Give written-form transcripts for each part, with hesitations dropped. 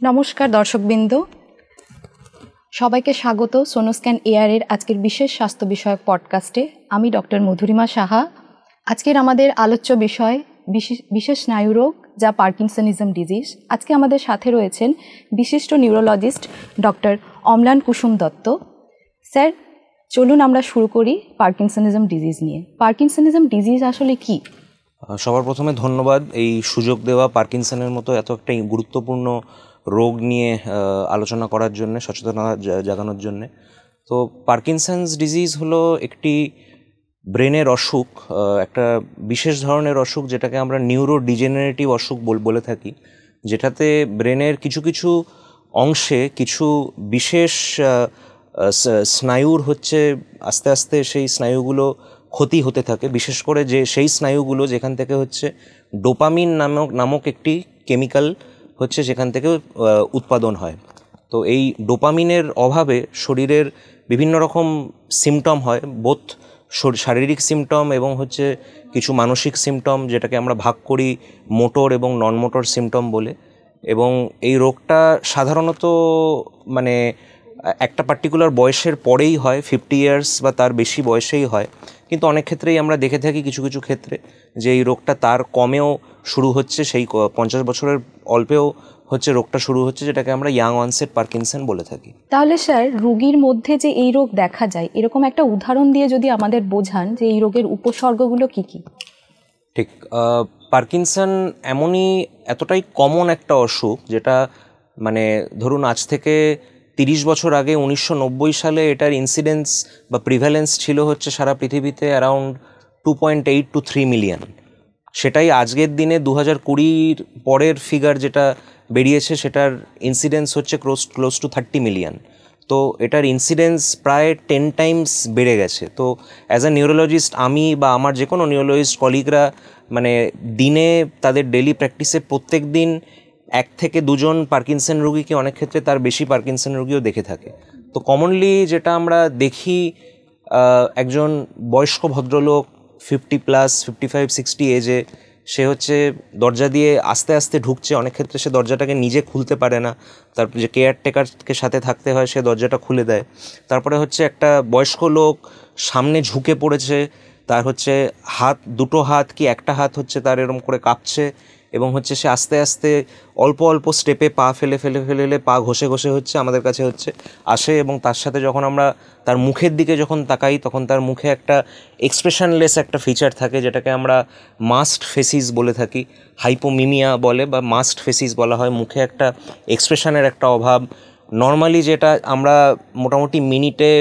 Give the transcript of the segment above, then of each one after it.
নমস্কার দর্শকবৃন্দ, সবাইকে স্বাগত সোনোস্ক্যান এআর এর আজকের বিশেষ স্বাস্থ্য বিষয়ক পডকাস্টে। আমি ডক্টর মধুরিমা সাহা। আজকের আমাদের আলোচ্য বিষয় বিশেষ স্নায়ুরোগ, যা পার্কিনসনিজম ডিজিজ। আজকে আমাদের সাথে রয়েছেন বিশিষ্ট নিউরোলজিস্ট ডক্টর অম্লান কুসুম দত্ত। স্যার, চলুন আমরা শুরু করি পার্কিনসনিজম ডিজিজ নিয়ে। পার্কিনসনিজম ডিজিজ আসলে কি? সবার প্রথমে ধন্যবাদ এই সুযোগ দেওয়া, পার্কিনসনের মতো এত একটা গুরুত্বপূর্ণ রোগ নিয়ে আলোচনা করার জন্য, সচেতনতা জাগানোর জন্য। তো পার্কিনসন্স ডিজিজ হলো একটি ব্রেনের অসুখ, একটা বিশেষ ধরনের অসুখ যেটাকে আমরা নিউরো ডিজেনারেটিভ অসুখ বলে থাকি, যেটাতে ব্রেনের কিছু কিছু অংশে কিছু বিশেষ স্নায়ুর আস্তে আস্তে সেই স্নায়ুগুলো ক্ষতি হতে থাকে। বিশেষ করে সেই স্নায়ুগুলো যেখান থেকে ডোপামিন নামক একটি কেমিক্যাল সেখান থেকে উৎপাদন হয়। তো এই ডোপামিনের অভাবে শরীরের বিভিন্ন রকম সিমটম হয়, বোথ শারীরিক সিমটম এবং কিছু মানসিক সিমটম, যেটাকে আমরা ভাগ করি মোটর এবং নন মোটর সিমটম বলে। এবং এই রোগটা সাধারণত একটা পার্টিকুলার বয়সের পরেই হয়, 50 ইয়ার্স বা তার বেশি বয়সেই হয়। কিন্তু অনেক ক্ষেত্রেই আমরা দেখে থাকি কিছু কিছু ক্ষেত্রে যে এই রোগটা তার কমেও শুরু হচ্ছে, সেই 50 বছরের অল্পেও রোগটা শুরু হচ্ছে, যেটাকে আমরা ইয়াং অনসেট পার্কিনসন বলে থাকি। তাহলে স্যার, রোগীর মধ্যে যে এই রোগ দেখা যায়, এরকম একটা উদাহরণ দিয়ে যদি আমাদের বোঝান যে এই রোগের উপসর্গগুলো কি কি? ঠিক, পার্কিনসন এতটাই কমন একটা অসুখ, যেটা ধরুন আজ থেকে 30 বছর আগে 1990 সালে এটার ইনসিডেন্স বা প্রিভ্যালেন্স ছিল সারা পৃথিবীতে অ্যারাউন্ড 2.8 to 3 মিলিয়ন। সেটাই আজকের দিনে 2020 পরের ফিগার যেটা বেরিয়েছে, সেটার ইনসিডেন্স ক্লোজ টু 30 মিলিয়ন। তো এটার ইনসিডেন্স প্রায় 10 টাইমস বেড়ে গেছে। তো অ্যাজ আ নিউরোলজিস্ট আমি বা আমার যে কোনো নিউরোলজিস্ট কলিগরা দিনে তাদের ডেলি প্র্যাকটিসে প্রত্যেক দিন 1 থেকে 2 জন পার্কিনসন রোগীকে, অনেক ক্ষেত্রে তার বেশি পার্কিনসন রোগীও দেখে থাকে। তো কমনলি যেটা আমরা দেখি, একজন বয়স্ক ভদ্রলোক 50+, 55-60 এজে, সে দরজা দিয়ে আস্তে আস্তে ঢুকছে। অনেক ক্ষেত্রে সে দরজাটাকে নিজে খুলতে পারে না, তার যে কেয়ারটেকারকে সাথে থাকতে হয় সে দরজাটা খুলে দেয়। তারপরে একটা বয়স্ক লোক সামনে ঝুঁকে পড়েছে, তার দুটো হাত কি একটা হাত তার এরকম করে কাঁপছে, এবং সে আস্তে আস্তে অল্প অল্প স্টেপে পা ফেলে পা ঘষে আমাদের কাছে আসে। এবং তার সাথে যখন আমরা তার মুখের দিকে তাকাই, তখন তার মুখে একটা এক্সপ্রেশনলেস একটা ফিচার থাকে, যেটাকে আমরা মাস্ট ফেসিস বলে থাকি, হাইপোমিমিয়া বলে বা মাস্ট ফেসিস বলা হয়। মুখে একটা এক্সপ্রেশনের একটা অভাব। নর্মালি যেটা আমরা মোটামুটি মিনিটে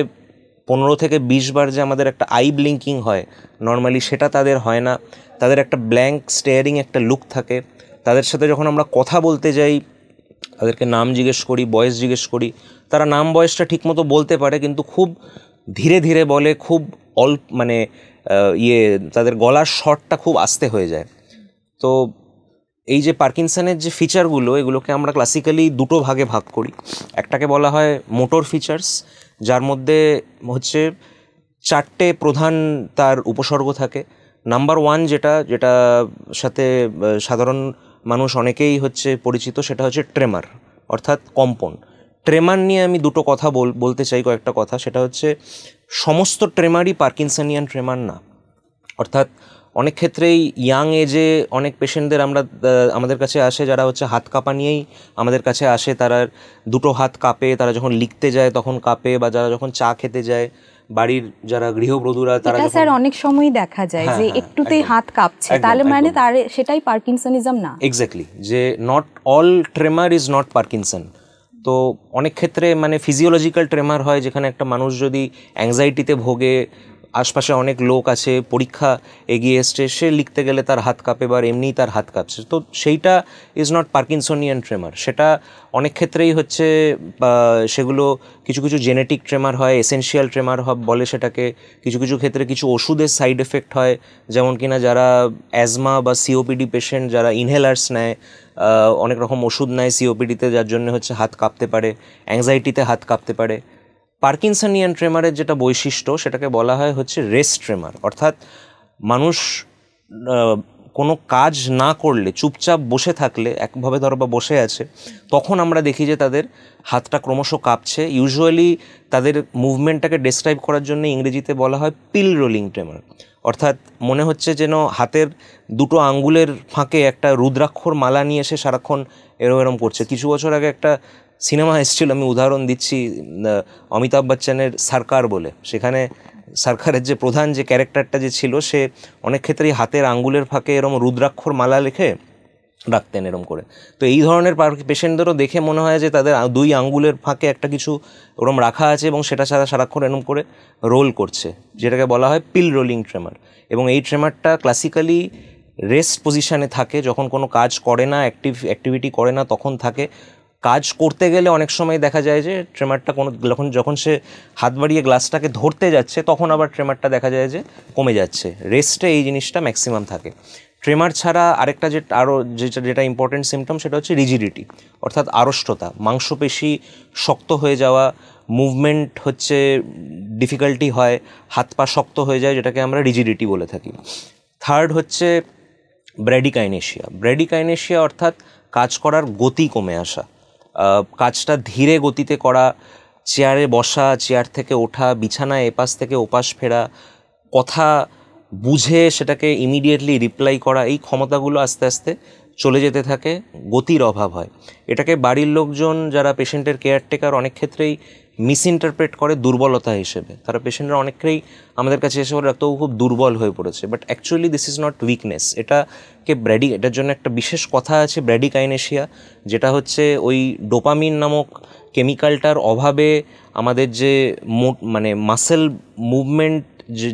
15 থেকে 20 বার যে আমাদের একটা আই ব্লিঙ্কিং হয়, নর্মালি সেটা তাদের হয় না। তাদের একটা ব্ল্যাঙ্ক স্টেয়ারিং একটা লুক থাকে। তাদের সাথে যখন আমরা কথা বলতে যাই, তাদেরকে নাম জিজ্ঞেস করি, বয়স জিজ্ঞেস করি, তারা নাম বয়সটা ঠিকমতো বলতে পারে, কিন্তু খুব ধীরে ধীরে বলে, খুব তাদের গলার স্বরটা খুব আস্তে হয়ে যায়। তো এই যে পার্কিনসনের যে ফিচারগুলো, এগুলোকে আমরা ক্লাসিক্যালি দুটো ভাগে ভাগ করি। একটাকে বলা হয় মোটর ফিচার্স, যার মধ্যে 4টে প্রধান তার উপসর্গ থাকে। নাম্বার 1 যেটা সাথে সাধারণ মানুষ অনেকেই পরিচিত, সেটা ট্রেমার, অর্থাৎ কম্পন। ট্রেমার নিয়ে আমি দুটো কথা বলতে চাই, কয়েকটা কথা। সেটা সমস্ত ট্রেমারই পার্কিনসনিয়ান ট্রেমার না। অর্থাৎ অনেক ক্ষেত্রেই ইয়াং এজে অনেক পেশেন্টদের আমাদের কাছে আসে, যারা হাত কাঁপা নিয়েই আমাদের কাছে আসে। তারা দুটো হাত কাঁপে, তারা যখন লিখতে যায় তখন কাঁপে, বা যারা যখন চা খেতে যায়, বাড়ির যারা গৃহবধূরা, তারা স্যার অনেক সময় দেখা যায় যে একটুতেই হাত কাঁপছে, তাহলে সেটাই পার্কিনসনিজম না। এক্স্যাক্টলি, যে not all tremor is not Parkinson. তো অনেক ক্ষেত্রে ফিজিওলজিক্যাল ট্রেমার হয়, যেখানে একটা মানুষ যদি অ্যাংজাইটিতে ভোগে, আশপাশে অনেক লোক আছে, পরীক্ষা এগিয়ে এসছে, সে লিখতে গেলে তার হাত কাঁপে বা এমনিই তার হাত কাঁপছে, তো সেইটা ইজ নট পার্কিনসনিয়ান ট্রেমার। সেটা অনেক ক্ষেত্রেই সেগুলো কিছু কিছু জেনেটিক ট্রেমার হয়, এসেনশিয়াল ট্রেমার বলে সেটাকে। কিছু কিছু ক্ষেত্রে কিছু ওষুধের সাইড এফেক্ট হয়, যেমন কিনা যারা অ্যাজমা বা সিওপিডি পেশেন্ট, যারা ইনহেলার্স নেয়, অনেক রকম ওষুধ নেয় সিওপিডিতে, যার জন্য হাত কাঁপতে পারে, অ্যাংজাইটিতে হাত কাঁপতে পারে। পার্কিনসনিয়ান ট্রেমারের যেটা বৈশিষ্ট্য, সেটাকে বলা হয় রেস্ট ট্রেমার, অর্থাৎ মানুষ কোনো কাজ না করলে, চুপচাপ বসে থাকলে, একভাবে ধরো বা বসে আছে, তখন আমরা দেখি যে তাদের হাতটা ক্রমশ কাঁপছে। ইউজুয়ালি তাদের মুভমেন্টটাকে ডেসক্রাইব করার জন্য ইংরেজিতে বলা হয় পিল রোলিং ট্রেমার, অর্থাৎ মনে হচ্ছে যেন হাতের দুটো আঙ্গুলের ফাঁকে একটা রুদ্রাক্ষর মালা নিয়ে এসে সারাক্ষণ এরম করছে। কিছু বছর আগে একটা সিনেমা এসেছিল, আমি উদাহরণ দিচ্ছি, অমিতাভ বচ্চনের সরকার বলে। সেখানে সরকারের যে প্রধান যে ক্যারেক্টারটা যে ছিল, সে অনেক ক্ষেত্রেই হাতের আঙ্গুলের ফাঁকে এরম রুদ্রাক্ষর মালা লিখে রাখতেন এরম করে। তো এই ধরনের পেশেন্টদেরও দেখে মনে হয় যে তাদের দুই আঙ্গুলের ফাঁকে একটা কিছু ওরম রাখা আছে এবং সেটা সারাক্ষণ এরম করে রোল করছে, যেটাকে বলা হয় পিল রোলিং ট্রেমার। এবং এই ট্রেমারটা ক্লাসিক্যালি রেস্ট পজিশানে থাকে, যখন কোনো কাজ করে না, অ্যাক্টিভিটি করে না তখন থাকে। কাজ করতে গেলে অনেক সময় দেখা যায় যে ট্রেমারটা যখন সে হাত বাড়িয়ে গ্লাসটাকে ধরতে যাচ্ছে, তখন আবার ট্রেমারটা দেখা যায় যে কমে যাচ্ছে। রেস্টে এই জিনিসটা ম্যাক্সিমাম থাকে। ট্রেমার ছাড়া আরেকটা যেটা ইম্পর্টেন্ট সিমটম, সেটা হচ্ছে রিজিডিটি, অর্থাৎ আড়ষ্টতা, মাংসপেশি শক্ত হয়ে যাওয়া, মুভমেন্ট হচ্ছে ডিফিকাল্টি হয়, হাত পা শক্ত হয়ে যায়, যেটাকে আমরা রিজিডিটি বলে থাকি। থার্ড হচ্ছে ব্র্যাডিকাইনেশিয়া। ব্র্যাডিকাইনেশিয়া অর্থাৎ কাজ করার গতি কমে আসা, কাজটা ধীরে গতিতে করা, চেয়ারে বসা, চেয়ার থেকে ওঠা, বিছানায় এপাশ থেকে ওপাশ ফেরা, কথা বুঝে সেটাকে ইমিডিয়েটলি রিপ্লাই করা, এই ক্ষমতাগুলো আস্তে আস্তে চলে যেতে থাকে, গতির অভাব হয়। এটাকে বাড়ির লোকজন যারা পেশেন্টের কেয়ারটেকার অনেক ক্ষেত্রেই মিসইন্টারপ্রেট করে দুর্বলতা হিসেবে। তারা পেশেন্টরা অনেকেই আমাদের কাছে এসে বলে ডাক্তারবাবু খুব দুর্বল হয়ে পড়েছে, but actually this is not weakness. এটার জন্য একটা বিশেষ কথা আছে, ব্র্যাডিকাইনেশিয়া, যেটা হচ্ছে ওই ডোপামিন নামক কেমিক্যালটার অভাবে আমাদের যে মানে মাসেল মুভমেন্ট,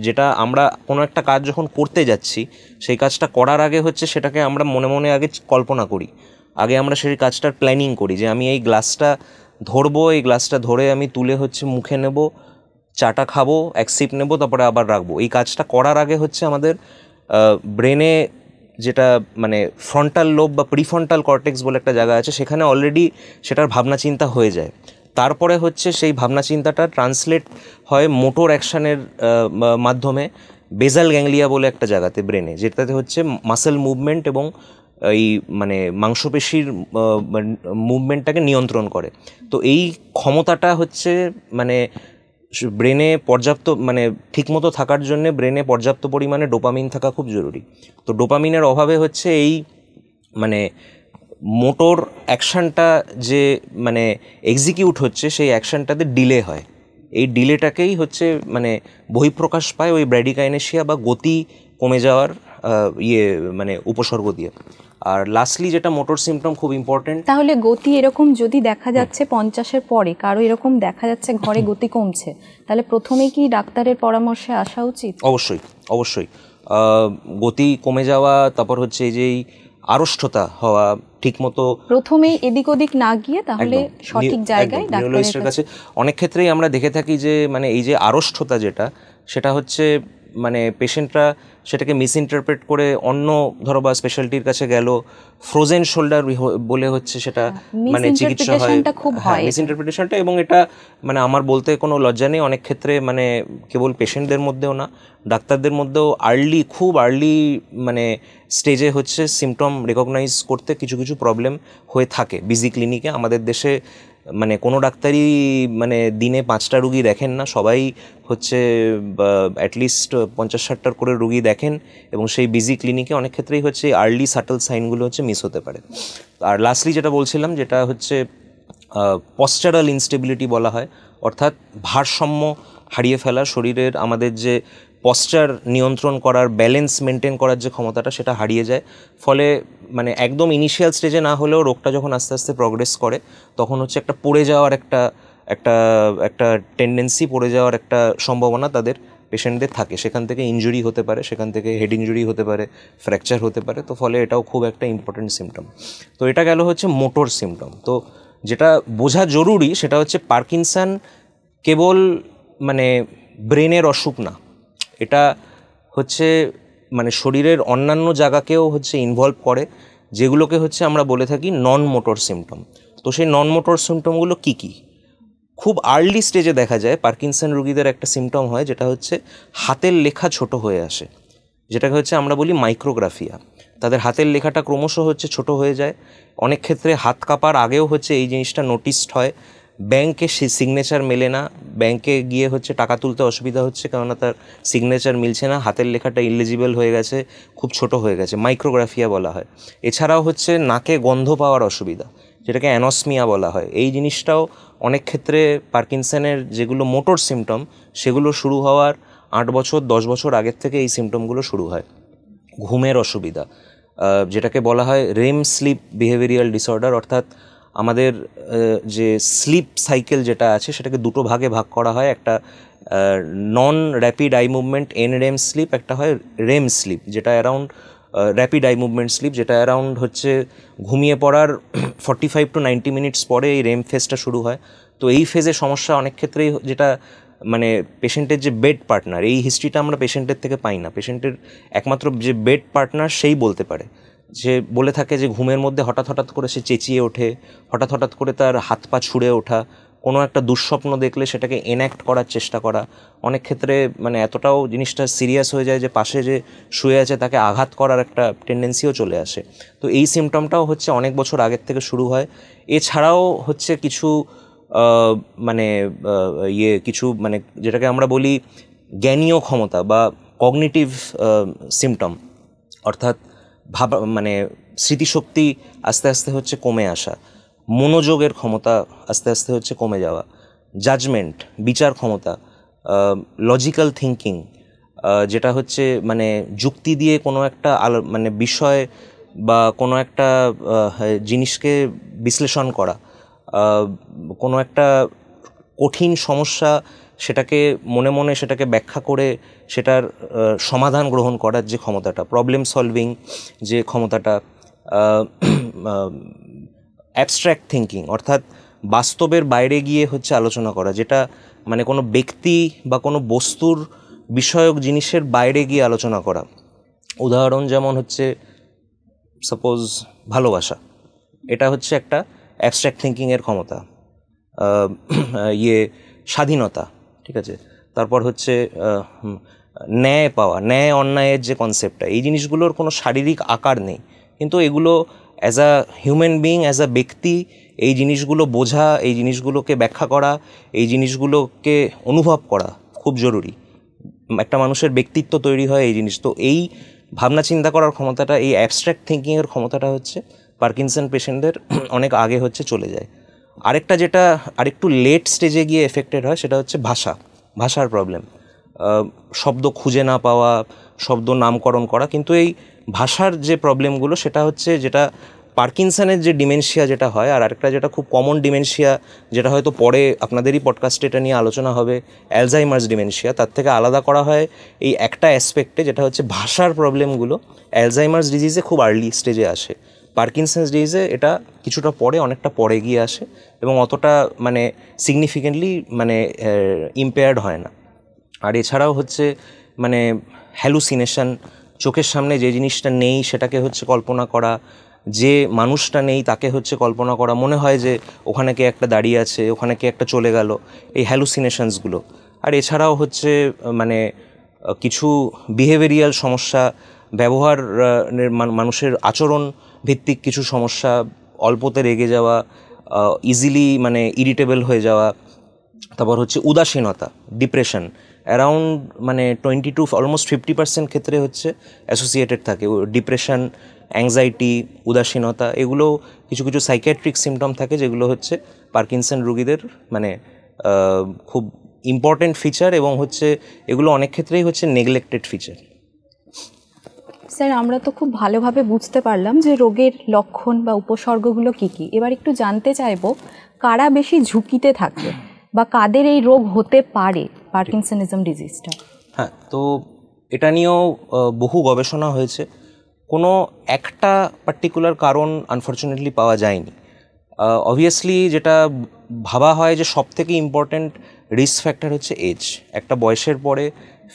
যেটা আমরা কোনো একটা কাজ যখন করতে যাচ্ছি, সেই কাজটা করার আগে হচ্ছে সেটাকে আমরা মনে মনে আগে কল্পনা করি, আগে আমরা সেই কাজটার প্ল্যানিং করি যে আমি এই গ্লাসটা ধরবো, এই গ্লাসটা ধরে আমি তুলে হচ্ছে মুখে নেব, চাটা খাবো, এক সিপ নেবো, তারপরে আবার রাখবো। এই কাজটা করার আগে হচ্ছে আমাদের ব্রেনে যেটা মানে ফ্রন্টাল লোব বা প্রিফ্রন্টাল কর্টেক্স বলে একটা জায়গা আছে, সেখানে অলরেডি সেটার ভাবনা চিন্তা হয়ে যায়। তারপরে হচ্ছে সেই ভাবনা চিন্তাটা ট্রান্সলেট হয় মোটর অ্যাকশানের মাধ্যমে বেজাল গ্যাংলিয়া বলে একটা জায়গাতে ব্রেনে, যেটাতে হচ্ছে মাসেল মুভমেন্ট এবং এই মানে মাংসপেশির মুভমেন্টটাকে নিয়ন্ত্রণ করে। তো এই ক্ষমতাটা হচ্ছে মানে ব্রেনে পর্যাপ্ত মানে ঠিকমতো থাকার জন্যে ব্রেনে পর্যাপ্ত পরিমাণে ডোপামিন থাকা খুব জরুরি। তো ডোপামিনের অভাবে হচ্ছে এই মানে মোটর অ্যাকশানটা যে মানে এক্সিকিউট হচ্ছে, সেই অ্যাকশানটাতে ডিলে হয়। এই ডিলেটাকেই হচ্ছে মানে বহিঃপ্রকাশ পায় ওই ব্র্যাডিকাইনেশিয়া বা গতি কমে যাওয়ার মানে উপসর্গ দিয়ে। আর লাস্টলি যেটা মোটর সিমটম খুব ইম্পর্টেন্ট। তাহলে গতি এরকম যদি দেখা যাচ্ছে 50-এর পরে কারো এরকম দেখা যাচ্ছে ঘরে গতি কমছে, তাহলে প্রথমে কি ডাক্তারের পরামর্শে আসা উচিত? অবশ্যই অবশ্যই। গতি কমে যাওয়া, তারপর হচ্ছে এই যে আড়ষ্টতা হওয়া, ঠিকমতো প্রথমেই এদিক ওদিক না গিয়ে তাহলে সঠিক জায়গায় নিউরোলজিস্টের কাছে। অনেক ক্ষেত্রেই আমরা দেখে থাকি যে মানে এই যে আড়ষ্টতা যেটা, সেটা হচ্ছে মানে পেশেন্টরা সেটাকে মিসইন্টারপ্রেট করে অন্য ধরো বা স্পেশালিটির কাছে গেল, ফ্রোজেন শোল্ডার বলে হচ্ছে সেটা মানে চিকিৎসা হয়, মিসইন্টারপ্রিটেশনটা। এবং এটা মানে আমার বলতে কোনো লজ্জা নেই, অনেক ক্ষেত্রে মানে কেবল পেশেন্টদের মধ্যেও না, ডাক্তারদের মধ্যেও খুব আর্লি মানে স্টেজে হচ্ছে সিমটম রেকগনাইজ করতে কিছু কিছু প্রবলেম হয়ে থাকে বিজি ক্লিনিকে। আমাদের দেশে মানে কোনো ডাক্তারই মানে দিনে 5টা রুগী দেখেন না, সবাই হচ্ছে অ্যাটলিস্ট 50-60টার করে রুগী দেখেন, এবং সেই বিজি ক্লিনিকে অনেক ক্ষেত্রেই হচ্ছে আর্লি সাটল সাইনগুলো হচ্ছে মিস হতে পারে। আর লাস্টলি যেটা বলছিলাম, যেটা হচ্ছে পশ্চারাল ইনস্টেবিলিটি বলা হয়, অর্থাৎ ভারসাম্য হারিয়ে ফেলা, শরীরের আমাদের যে পশ্চার নিয়ন্ত্রণ করার, ব্যালেন্স মেনটেন করার যে ক্ষমতাটা, সেটা হারিয়ে যায়। ফলে মানে একদম ইনিশিয়াল স্টেজে না হলেও রোগটা যখন আস্তে আস্তে প্রগ্রেস করে, তখন হচ্ছে একটা পড়ে যাওয়ার একটা টেন্ডেন্সি, পড়ে যাওয়ার একটা সম্ভাবনা তাদের পেশেন্টদের থাকে। সেখান থেকে ইনজুরি হতে পারে, সেখান থেকে হেড ইনজুরি হতে পারে, ফ্র্যাকচার হতে পারে। তো ফলে এটাও খুব একটা ইম্পর্টেন্ট সিমটম। তো এটা গেল হচ্ছে মোটর সিমটম। তো যেটা বোঝা জরুরি সেটা হচ্ছে পার্কিনসন কেবল মানে ব্রেনের অসুখ না, এটা হচ্ছে মানে শরীরের অন্যান্য জায়গাকেও হচ্ছে ইনভলভ করে, যেগুলোকে হচ্ছে আমরা বলে থাকি নন মোটর সিমটম। তো সেই নন মোটর সিমটমগুলো কী কী? খুব আর্লি স্টেজে দেখা যায় পার্কিনসন রোগীদের একটা সিমটম হয়, যেটা হচ্ছে হাতের লেখা ছোট হয়ে আসে, যেটাকে হচ্ছে আমরা বলি মাইক্রোগ্রাফিয়া। তাদের হাতের লেখাটা ক্রমশ হচ্ছে ছোট হয়ে যায়। অনেক ক্ষেত্রে হাত কাঁপার আগেও হচ্ছে এই জিনিসটা নোটিসড হয়। ব্যাংকে সিগনেচার মেলে না, ব্যাংকে গিয়ে হচ্ছে টাকা তুলতে অসুবিধা হচ্ছে, কেননা তার সিগনেচার মিলছে না, হাতের লেখাটা ইলিজিবল হয়ে গেছে, খুব ছোট হয়ে গেছে, মাইক্রোগ্রাফিয়া বলা হয়। এছাড়াও হচ্ছে নাকে গন্ধ পাওয়ার অসুবিধা, যেটাকে অ্যানসমিয়া বলা হয়। এই জিনিসটাও অনেক ক্ষেত্রে পার্কিনসনের যেগুলো মোটর সিমটম, সেগুলো শুরু হওয়ার 8 বছর 10 বছর আগের থেকে এই সিমটমগুলো শুরু হয়। ঘুমের অসুবিধা, যেটাকে বলা হয় রেম স্লিপ বিহেভিয়ারাল ডিসঅর্ডার, অর্থাৎ আমাদের যে স্লিপ সাইকেল যেটা আছে সেটাকে দুটো ভাগে ভাগ করা হয়। একটা non rapid eye movement NREM sleep, একটা হয় রেম স্লিপ, যেটা around rapid eye movement sleep, যেটা অ্যারাউন্ড হচ্ছে ঘুমিয়ে পড়ার 45 to 90 মিনিটস পরে এই রেম ফেজটা শুরু হয়। তো এই ফেজে সমস্যা অনেক ক্ষেত্রেই, যেটা মানে পেশেন্টের যে বেড পার্টনার, এই হিস্ট্রিটা আমরা পেশেন্টের থেকে পাই না, পেশেন্টের একমাত্র যে বেড পার্টনার সেই বলতে পারে। যে বলে থাকে যে ঘুমের মধ্যে হঠাৎ হঠাৎ করে সে চেঁচিয়ে ওঠে, হঠাৎ হঠাৎ করে তার হাত পা ছুঁড়ে ওঠা, কোনো একটা দুঃস্বপ্ন দেখলে সেটাকে এনঅ্যাক্ট করার চেষ্টা করা, অনেক ক্ষেত্রে মানে এতটাও জিনিসটা সিরিয়াস হয়ে যায় যে পাশে যে শুয়ে আছে তাকে আঘাত করার একটা টেন্ডেন্সিও চলে আসে। তো এই সিমটমটাও হচ্ছে অনেক বছর আগের থেকে শুরু হয়। এছাড়াও হচ্ছে কিছু মানে কিছু মানে যেটাকে আমরা বলি জ্ঞানীয় ক্ষমতা বা কগনিটিভ সিমটম, অর্থাৎ মানে স্মৃতিশক্তি আস্তে আস্তে হচ্ছে কমে আসা, মনোযোগের ক্ষমতা আস্তে আস্তে হচ্ছে কমে যাওয়া, জাজমেন্ট বিচার ক্ষমতা, লজিক্যাল থিঙ্কিং, যেটা হচ্ছে মানে যুক্তি দিয়ে কোনো একটা মানে বিষয় বা কোনো একটা জিনিসকে বিশ্লেষণ করা, কোনো একটা কঠিন সমস্যা সেটাকে মনে মনে সেটাকে ব্যাখ্যা করে সেটার সমাধান গ্রহণ করার যে ক্ষমতাটা, প্রবলেম সলভিং যে ক্ষমতাটা, অ্যাবস্ট্র্যাক্ট থিঙ্কিং, অর্থাৎ বাস্তবের বাইরে গিয়ে হচ্ছে আলোচনা করা, যেটা মানে কোনো ব্যক্তি বা কোনো বস্তুর বিষয়ক জিনিসের বাইরে গিয়ে আলোচনা করা। উদাহরণ যেমন হচ্ছে সাপোজ ভালোবাসা, এটা হচ্ছে একটা অ্যাবস্ট্র্যাক্ট থিঙ্কিংয়ের ক্ষমতা। স্বাধীনতা, ঠিক আছে, তারপর হচ্ছে ন্যায় পাওয়া, ন্যায় অন্যায়ের যে কনসেপ্টটা, এই জিনিসগুলোর কোনো শারীরিক আকার নেই, কিন্তু এগুলো as a human being, as a ব্যক্তি, এই জিনিসগুলো বোঝা, এই জিনিসগুলোকে ব্যাখ্যা করা, এই জিনিসগুলোকে অনুভব করা খুব জরুরি। একটা মানুষের ব্যক্তিত্ব তৈরি হয় এই জিনিস। তো এই ভাবনা চিন্তা করার ক্ষমতাটা, এই অ্যাবস্ট্র্যাক্ট থিঙ্কিংয়ের ক্ষমতাটা হচ্ছে পার্কিনসন পেশেন্টদের অনেক আগে হচ্ছে চলে যায়। আরেকটা যেটা আরেকটু লেট স্টেজে গিয়ে এফেক্টেড হয় সেটা হচ্ছে ভাষার প্রবলেম, শব্দ খুঁজে না পাওয়া, শব্দ নামকরণ করা। কিন্তু এই ভাষার যে প্রবলেমগুলো সেটা হচ্ছে যেটা পার্কিনসনের যে ডিমেনশিয়া যেটা হয়, আর আরেকটা যেটা খুব কমন ডিমেনশিয়া, যেটা হয়তো পরে আপনাদেরই পডকাস্টে এটা নিয়ে আলোচনা হবে, অ্যালজাইমার্স ডিমেনশিয়া, তার থেকে আলাদা করা হয় এই একটা অ্যাসপেক্টে, যেটা হচ্ছে ভাষার প্রবলেমগুলো অ্যালজাইমার্স ডিজিজে খুব আর্লি স্টেজে আসে। পার্কিনসন্স ডিজিজে এটা কিছুটা পরে, অনেকটা পরে গিয়ে আসে এবং অতটা মানে সিগনিফিকেন্টলি মানে ইম্পেয়ার্ড হয় না। আর এছাড়াও হচ্ছে মানে হ্যালুসিনেশন, চোখের সামনে যে জিনিসটা নেই সেটাকে হচ্ছে কল্পনা করা, যে মানুষটা নেই তাকে হচ্ছে কল্পনা করা, মনে হয় যে ওখানে কে একটা দাঁড়িয়ে আছে, ওখানে কে একটা চলে গেল, এই হ্যালুসিনেশনসগুলো। আর এছাড়াও হচ্ছে মানে কিছু বিহেভিয়ারাল সমস্যা, ব্যবহার মানুষের আচরণ ভিত্তিক কিছু সমস্যা, অল্পতে রেগে যাওয়া, ইজিলি মানে ইরিটেবল হয়ে যাওয়া, তারপর হচ্ছে উদাসীনতা, ডিপ্রেশন, অ্যারাউন্ড মানে 20 to অলমোস্ট 50% ক্ষেত্রে হচ্ছে অ্যাসোসিয়েটেড থাকে ডিপ্রেশন, অ্যাংজাইটি, উদাসীনতা। এগুলো কিছু কিছু সাইকিয়াট্রিক সিমটম থাকে যেগুলো হচ্ছে পার্কিনসন রোগীদের মানে খুব ইম্পর্টেন্ট ফিচার, এবং হচ্ছে এগুলো অনেক ক্ষেত্রেই হচ্ছে নেগলেক্টেড ফিচার। স্যার, আমরা তো খুব ভালোভাবে বুঝতে পারলাম যে রোগের লক্ষণ বা উপসর্গগুলো কী কী। এবার একটু জানতে চাইবো কারা বেশি ঝুঁকিতে থাকে বা কাদের এই রোগ হতে পারে পার্কিনসনিজম ডিজিজটা। হ্যাঁ, তো এটা নিয়েও বহু গবেষণা হয়েছে। কোনো একটা পার্টিকুলার কারণ আনফর্চুনেটলি পাওয়া যায়নি। অবভিয়াসলি যেটা ভাবা হয় যে সব থেকে ইম্পর্ট্যান্ট রিস্ক ফ্যাক্টর হচ্ছে এজ। একটা বয়সের পরে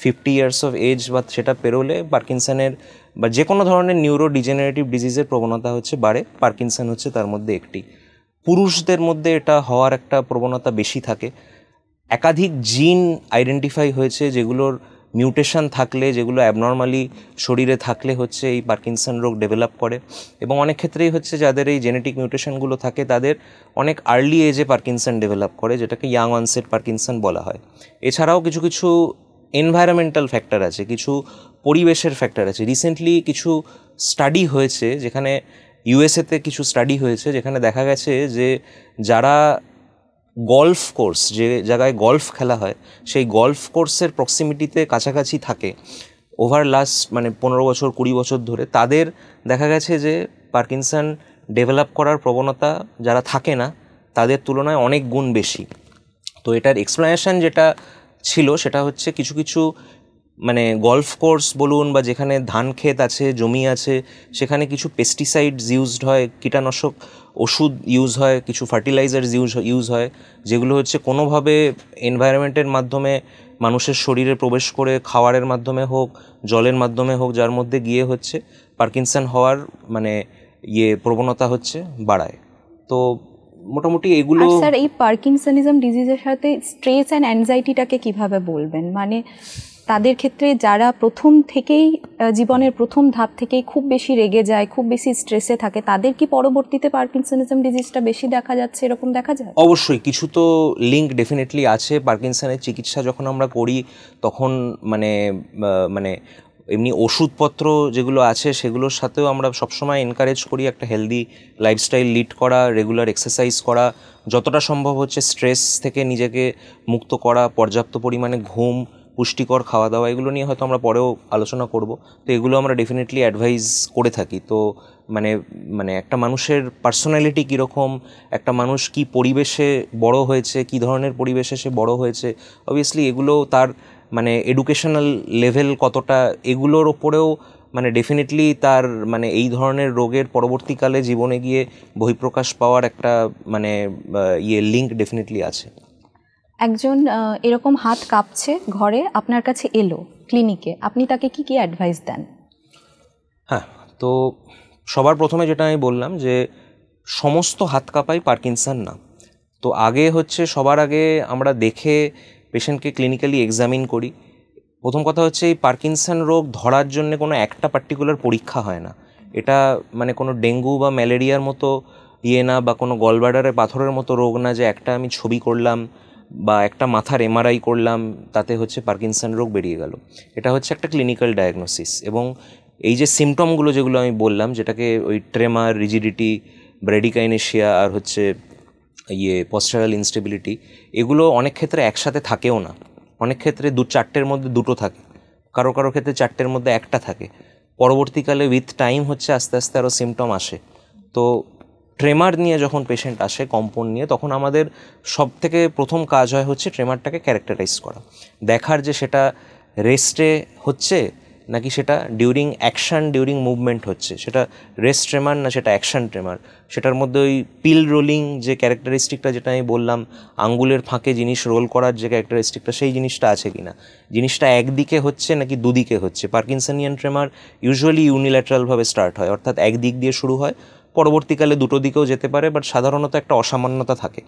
50 ইয়ার্স অফ এজ বা সেটা পেরোলে পার্কিনসনের বা যে কোনো ধরনের নিউরো ডিজেনারেটিভ ডিজিজের প্রবণতা হচ্ছে বাড়ে। পার্কিনসন হচ্ছে তার মধ্যে একটি। পুরুষদের মধ্যে এটা হওয়ার একটা প্রবণতা বেশি থাকে। একাধিক জিন আইডেন্টিফাই হয়েছে যেগুলোর মিউটেশন থাকলে, যেগুলো অ্যাবনর্মালি শরীরে থাকলে হচ্ছে এই পার্কিনসন রোগ ডেভেলপ করে। এবং অনেক ক্ষেত্রেই হচ্ছে যাদের এই জেনেটিক মিউটেশনগুলো থাকে তাদের অনেক আর্লি এজে পার্কিনসন ডেভেলপ করে, যেটাকে ইয়াং অনসেট পার্কিনসন বলা হয়। এছাড়াও কিছু কিছু এনভায়রনমেন্টাল ফ্যাক্টর আছে, কিছু পরিবেশের ফ্যাক্টর আছে। রিসেন্টলি কিছু স্টাডি হয়েছে, যেখানে ইউএসএতে কিছু স্টাডি হয়েছে, যেখানে দেখা গেছে যে যারা গলফ কোর্স, যে জায়গায় গলফ খেলা হয়, সেই গলফ কোর্সের প্রক্সিমিটিতে কাছাকাছি থাকে ওভার লাস্ট 15 বছর 20 বছর ধরে, তাদের দেখা গেছে যে পার্কিনসন ডেভেলপ করার প্রবণতা যারা থাকে না তাদের তুলনায় অনেক গুণ বেশি। তো এটার এক্সপ্লেনেশন যেটা ছিল সেটা হচ্ছে কিছু কিছু গলফ কোর্স বলুন বা যেখানে ধান ক্ষেত আছে, জমি আছে, সেখানে কিছু পেস্টিসাইডস ইউজড হয়, কীটনাশক ওষুধ ইউজ হয়, কিছু ফার্টিলাইজার্স ইউজ হয়, যেগুলো হচ্ছে কোনোভাবে এনভায়রনমেন্টের মাধ্যমে মানুষের শরীরে প্রবেশ করে, খাওয়ারের মাধ্যমে হোক, জলের মাধ্যমে হোক, যার মধ্যে গিয়ে হচ্ছে পার্কিনসন হওয়ার প্রবণতা হচ্ছে বাড়ায়। তো মোটামুটি এগুলো। স্যার, এই পার্কিনসনিজম ডিজিজের সাথে স্ট্রেস অ্যান্ড অ্যাংজাইটিটাকে কিভাবে বলবেন? তাদের ক্ষেত্রে যারা প্রথম থেকেই জীবনের প্রথম ধাপ থেকেই খুব বেশি রেগে যায়, খুব বেশি স্ট্রেসে থাকে, তাদের কি পরবর্তীতে পার্কিনসনিজম ডিজিজটা বেশি দেখা যাচ্ছে, এরকম দেখা যায়? অবশ্যই কিছু তো লিঙ্ক ডেফিনেটলি আছে। পার্কিনসনের চিকিৎসা যখন আমরা করি তখন এমনি ওষুধপত্র যেগুলো আছে সেগুলোর সাথেও আমরা সবসময় এনকারেজ করি একটা হেলদি লাইফস্টাইল লিড করা, রেগুলার এক্সারসাইজ করা, যতটা সম্ভব হচ্ছে স্ট্রেস থেকে নিজেকে মুক্ত করা, পর্যাপ্ত পরিমাণে ঘুম, পুষ্টিকর খাওয়া দাওয়া, এগুলো নিয়ে হয়তো আমরা পরেও আলোচনা করব। তো এগুলো আমরা ডেফিনেটলি অ্যাডভাইস করে থাকি। তো একটা মানুষের পার্সোনালিটি কীরকম, একটা মানুষ কি পরিবেশে বড় হয়েছে, কি ধরনের পরিবেশে সে বড় হয়েছে, অবভিয়াসলি এগুলো তার এডুকেশনাল লেভেল কতটা, এগুলোর ওপরেও ডেফিনেটলি তার এই ধরনের রোগের পরবর্তীকালে জীবনে গিয়ে বহিঃপ্রকাশ পাওয়ার একটা লিঙ্ক ডেফিনেটলি আছে। একজন এরকম হাত কাঁপছে ঘরে আপনার কাছে এলো ক্লিনিকে, আপনি তাকে কি কি অ্যাডভাইস দেন? হ্যাঁ, তো সবার প্রথমে যেটা আমি বললাম যে সমস্ত হাত কাঁপাই পার্কিনসন না। তো আগে হচ্ছে সবার আগে আমরা দেখে পেশেন্টকে ক্লিনিক্যালি এক্সামিন করি। প্রথম কথা হচ্ছে এই পার্কিনসন রোগ ধরার জন্য কোনো একটা পার্টিকুলার পরীক্ষা হয় না। এটা কোনো ডেঙ্গু বা ম্যালেরিয়ার মতো না, বা কোনো গলব্লাডারে পাথরের মতো রোগ না যে একটা আমি ছবি করলাম বা একটা মাথার এমআরআই করলাম তাতে হচ্ছে পার্কিনসন রোগ বেরিয়ে গেল। এটা হচ্ছে একটা ক্লিনিক্যাল ডায়াগনোসিস। এবং এই যে সিমটমগুলো যেগুলো আমি বললাম, যেটাকে ওই ট্রেমার, রিজিডিটি, ব্র্যাডিকাইনেশিয়া আর হচ্ছে পস্টারাল ইনস্টেবিলিটি, এগুলো অনেক ক্ষেত্রে একসাথে থাকেও না। অনেক ক্ষেত্রে 2-4টের মধ্যে 2টো থাকে, কারো কারো ক্ষেত্রে 4টের মধ্যে একটা থাকে। পরবর্তীকালে উইথ টাইম হচ্ছে আস্তে আস্তে আরও সিমটম আসে। তো ট্রেমার নিয়ে যখন পেশেন্ট আসে, কম্পন নিয়ে, তখন আমাদের সব থেকে প্রথম কাজ হয় হচ্ছে ট্রেমারটাকে ক্যারেক্টারাইজ করা, দেখার যে সেটা রেস্টে হচ্ছে নাকি সেটা ডিউরিং অ্যাকশান, ডিউরিং মুভমেন্ট হচ্ছে, সেটা রেস্ট ট্রেমার না সেটা অ্যাকশান ট্রেমার। সেটার মধ্যে ওই পিল রোলিং যে ক্যারেক্টারিস্টিকটা যেটা আমি বললাম, আঙ্গুলের ফাঁকে জিনিস রোল করার যে ক্যারেক্টারিস্টিকটা, সেই জিনিসটা আছে কিনা, জিনিসটা একদিকে হচ্ছে নাকি দুদিকে হচ্ছে। পার্কিনসনিয়ান ট্রেমার ইউজুয়ালি ইউনিল্যাটারালভাবে স্টার্ট হয়, অর্থাৎ একদিক দিয়ে শুরু হয়, পরবর্তীকালে দুটো দিকেও যেতে পারে, বাট সাধারণত একটা অসামান্যতা থাকে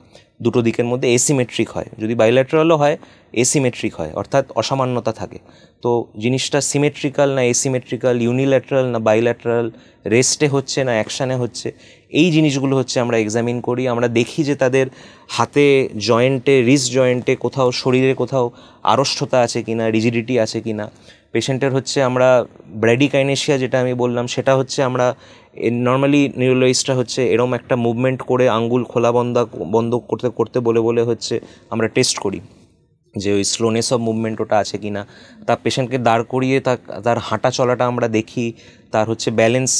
দুটো দিকের মধ্যে। এসিমেট্রিক হয়, যদি বাইল্যাটারালও হয় এসিমেট্রিক হয়, অর্থাৎ অসামান্যতা থাকে। তো জিনিসটা সিমেট্রিক্যাল না এসিমেট্রিক্যাল, ইউনিল্যাটারাল না বাইল্যাটারাল, রেস্টে হচ্ছে না অ্যাকশানে হচ্ছে, এই জিনিসগুলো হচ্ছে আমরা এক্সামিন করি। আমরা দেখি যে তাদের হাতে জয়েন্টে, রিস্ট জয়েন্টে কোথাও, শরীরে কোথাও আড়ষ্টতা আছে কিনা, রিজিডিটি আছে কিনা। পেশেন্টের হচ্ছে আমরা ব্র্যাডিকাইনেশিয়া যেটা আমি বললাম, সেটা হচ্ছে আমরা নর্মালি নিউরোলজিস্টরা হচ্ছে এরম একটা মুভমেন্ট করে আঙ্গুল খোলা বন্ধ করতে করতে বলে হচ্ছে আমরা টেস্ট করি যে ওই স্লোনেস অফ মুভমেন্ট ওটা আছে কি না। তার পেশেন্টকে দাঁড় করিয়ে তার হাঁটা চলাটা আমরা দেখি, তার হচ্ছে ব্যালেন্স